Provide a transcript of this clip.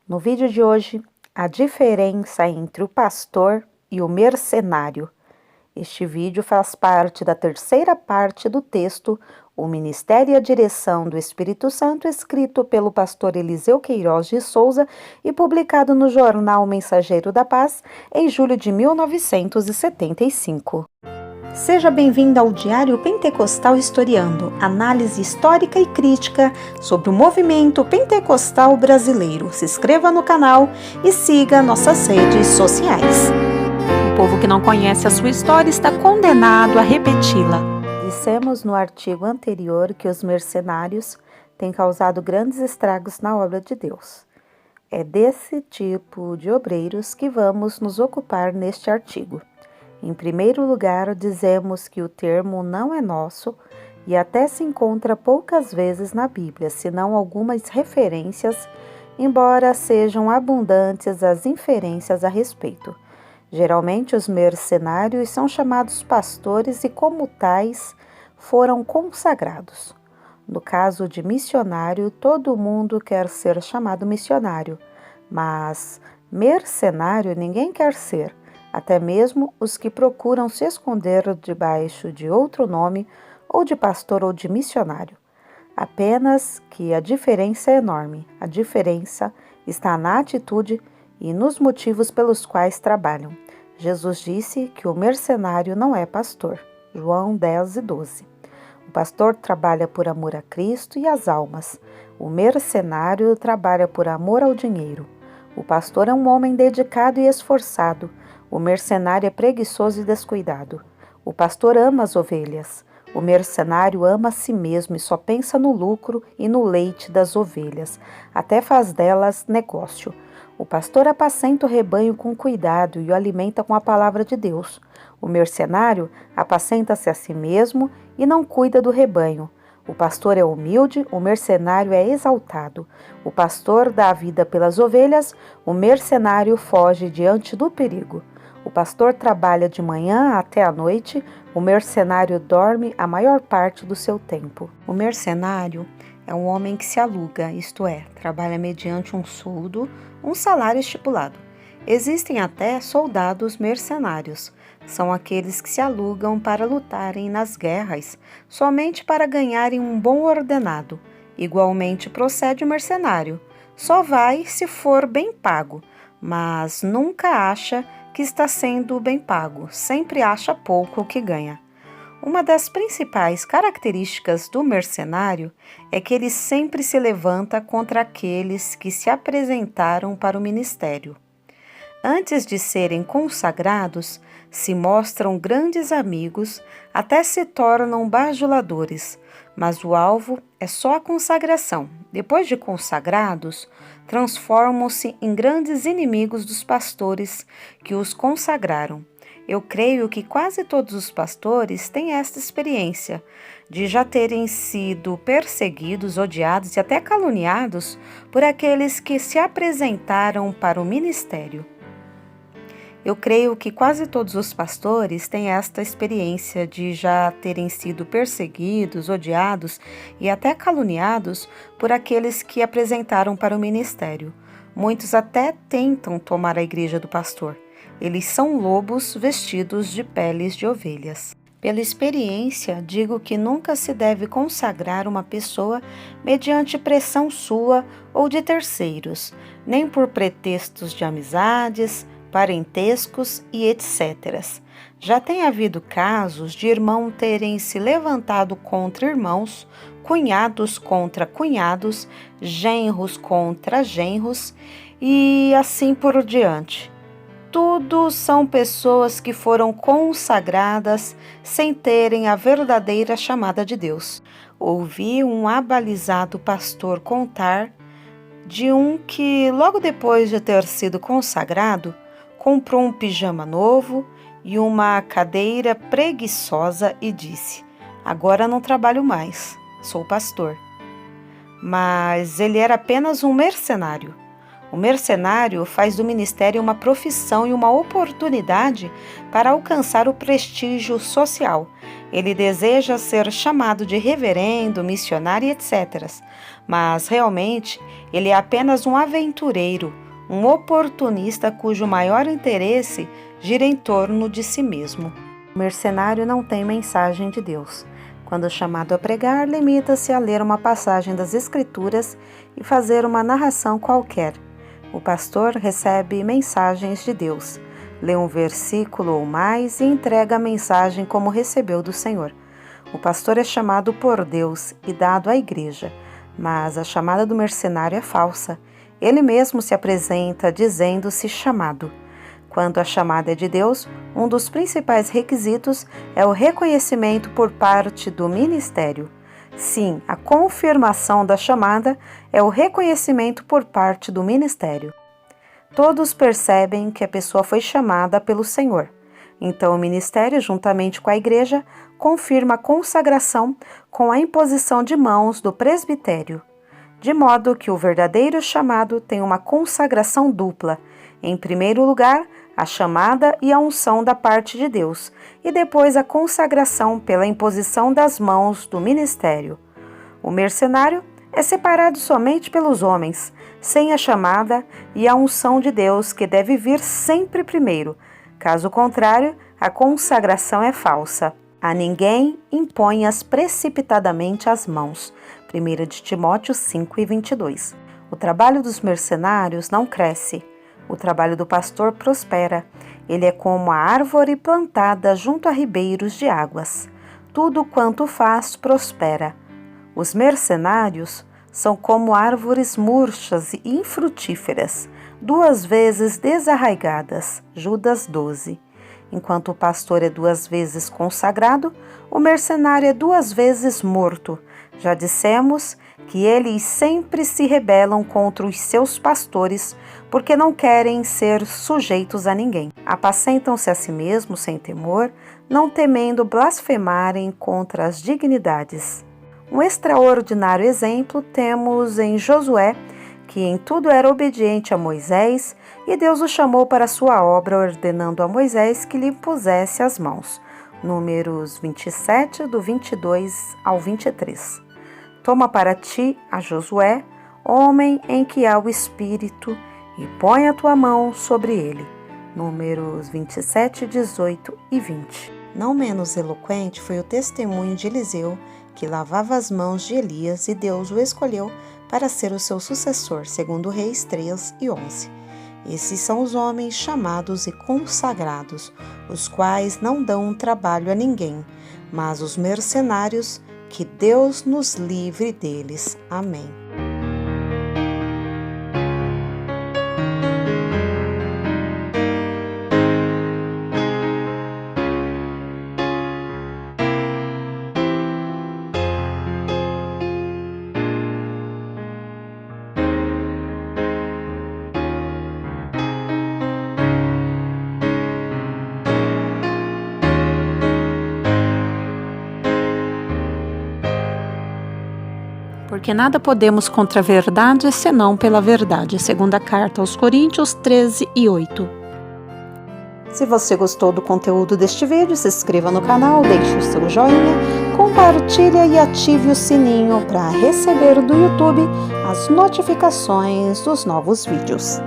No vídeo de hoje, a diferença entre o pastor e o mercenário. Este vídeo faz parte da terceira parte do texto O Ministério e a Direção do Espírito Santo, escrito pelo pastor Eliseu Queiroz de Souza e publicado no jornal Mensageiro da Paz em julho de 1975. Seja bem-vindo ao Diário Pentecostal Historiando, análise histórica e crítica sobre o movimento pentecostal brasileiro. Se inscreva no canal e siga nossas redes sociais. O povo que não conhece a sua história está condenado a repeti-la. Dissemos no artigo anterior que os mercenários têm causado grandes estragos na obra de Deus. É desse tipo de obreiros que vamos nos ocupar neste artigo. Em primeiro lugar, dizemos que o termo não é nosso e até se encontra poucas vezes na Bíblia, senão algumas referências, embora sejam abundantes as inferências a respeito. Geralmente, os mercenários são chamados pastores e, como tais, foram consagrados. No caso de missionário, todo mundo quer ser chamado missionário, mas mercenário ninguém quer ser. Até mesmo os que procuram se esconder debaixo de outro nome, ou de pastor ou de missionário. Apenas que a diferença é enorme. A diferença está na atitude e nos motivos pelos quais trabalham. Jesus disse que o mercenário não é pastor. João 10:12. O pastor trabalha por amor a Cristo e às almas. O mercenário trabalha por amor ao dinheiro. O pastor é um homem dedicado e esforçado. O mercenário é preguiçoso e descuidado. O pastor ama as ovelhas. O mercenário ama a si mesmo e só pensa no lucro e no leite das ovelhas. Até faz delas negócio. O pastor apacenta o rebanho com cuidado e o alimenta com a palavra de Deus. O mercenário apacenta-se a si mesmo e não cuida do rebanho. O pastor é humilde, o mercenário é exaltado. O pastor dá a vida pelas ovelhas, o mercenário foge diante do perigo. O pastor trabalha de manhã até à noite, o mercenário dorme a maior parte do seu tempo. O mercenário é um homem que se aluga, isto é, trabalha mediante um soldo, um salário estipulado. Existem até soldados mercenários. São aqueles que se alugam para lutarem nas guerras, somente para ganharem um bom ordenado. Igualmente procede o mercenário. Só vai se for bem pago, mas nunca acha que está sendo bem pago, sempre acha pouco o que ganha. Uma das principais características do mercenário é que ele sempre se levanta contra aqueles que se apresentaram para o ministério. Antes de serem consagrados, se mostram grandes amigos, até se tornam bajuladores, mas o alvo é só a consagração. Depois de consagrados, transformam-se em grandes inimigos dos pastores que os consagraram. Eu creio que quase todos os pastores têm esta experiência, de já terem sido perseguidos, odiados e até caluniados por aqueles que se apresentaram para o ministério. Eu creio que quase todos os pastores têm esta experiência de já terem sido perseguidos, odiados e até caluniados por aqueles que apresentaram para o ministério. Muitos até tentam tomar a igreja do pastor. Eles são lobos vestidos de peles de ovelhas. Pela experiência, digo que nunca se deve consagrar uma pessoa mediante pressão sua ou de terceiros, nem por pretextos de amizades, parentescos e etc. Já tem havido casos de irmãos terem se levantado contra irmãos, cunhados contra cunhados, genros contra genros e assim por diante. Tudo são pessoas que foram consagradas sem terem a verdadeira chamada de Deus. Ouvi um abalizado pastor contar de um que, logo depois de ter sido consagrado, comprou um pijama novo e uma cadeira preguiçosa e disse: "Agora não trabalho mais, sou pastor." Mas ele era apenas um mercenário. O mercenário faz do ministério uma profissão e uma oportunidade para alcançar o prestígio social. Ele deseja ser chamado de reverendo, missionário, etc. Mas, realmente, ele é apenas um aventureiro, um oportunista cujo maior interesse gira em torno de si mesmo. O mercenário não tem mensagem de Deus. Quando chamado a pregar, limita-se a ler uma passagem das Escrituras e fazer uma narração qualquer. O pastor recebe mensagens de Deus, lê um versículo ou mais e entrega a mensagem como recebeu do Senhor. O pastor é chamado por Deus e dado à igreja, mas a chamada do mercenário é falsa. Ele mesmo se apresenta dizendo-se chamado. Quando a chamada é de Deus, um dos principais requisitos é o reconhecimento por parte do ministério. Sim, a confirmação da chamada é o reconhecimento por parte do ministério. Todos percebem que a pessoa foi chamada pelo Senhor. Então, o ministério, juntamente com a igreja, confirma a consagração com a imposição de mãos do presbitério, de modo que o verdadeiro chamado tem uma consagração dupla. Em primeiro lugar, a chamada e a unção da parte de Deus, e depois a consagração pela imposição das mãos do ministério. O mercenário é separado somente pelos homens, sem a chamada e a unção de Deus, que deve vir sempre primeiro. Caso contrário, a consagração é falsa. A ninguém imponhas precipitadamente as mãos. 1 de Timóteo 5:22. O trabalho dos mercenários não cresce. O trabalho do pastor prospera. Ele é como a árvore plantada junto a ribeiros de águas. Tudo quanto faz prospera. Os mercenários são como árvores murchas e infrutíferas, 2 vezes desarraigadas. Judas 12. Enquanto o pastor é 2 vezes consagrado, o mercenário é 2 vezes morto. Já dissemos que eles sempre se rebelam contra os seus pastores porque não querem ser sujeitos a ninguém. Apacentam-se a si mesmos sem temor, não temendo blasfemarem contra as dignidades. Um extraordinário exemplo temos em Josué, que em tudo era obediente a Moisés, e Deus o chamou para sua obra, ordenando a Moisés que lhe impusesse as mãos. Números 27, do 22 ao 23. Toma para ti a Josué, homem em que há o Espírito, e põe a tua mão sobre ele. Números 27, 18 e 20. Não menos eloquente foi o testemunho de Eliseu, que lavava as mãos de Elias, e Deus o escolheu para ser o seu sucessor, segundo Reis 3 e 11. Esses são os homens chamados e consagrados, os quais não dão trabalho a ninguém, mas os mercenários, que Deus nos livre deles. Amém. Porque nada podemos contra a verdade, senão pela verdade. Segunda carta aos Coríntios 13 e 8. Se você gostou do conteúdo deste vídeo, se inscreva no canal, deixe o seu joinha, compartilhe e ative o sininho para receber do YouTube as notificações dos novos vídeos.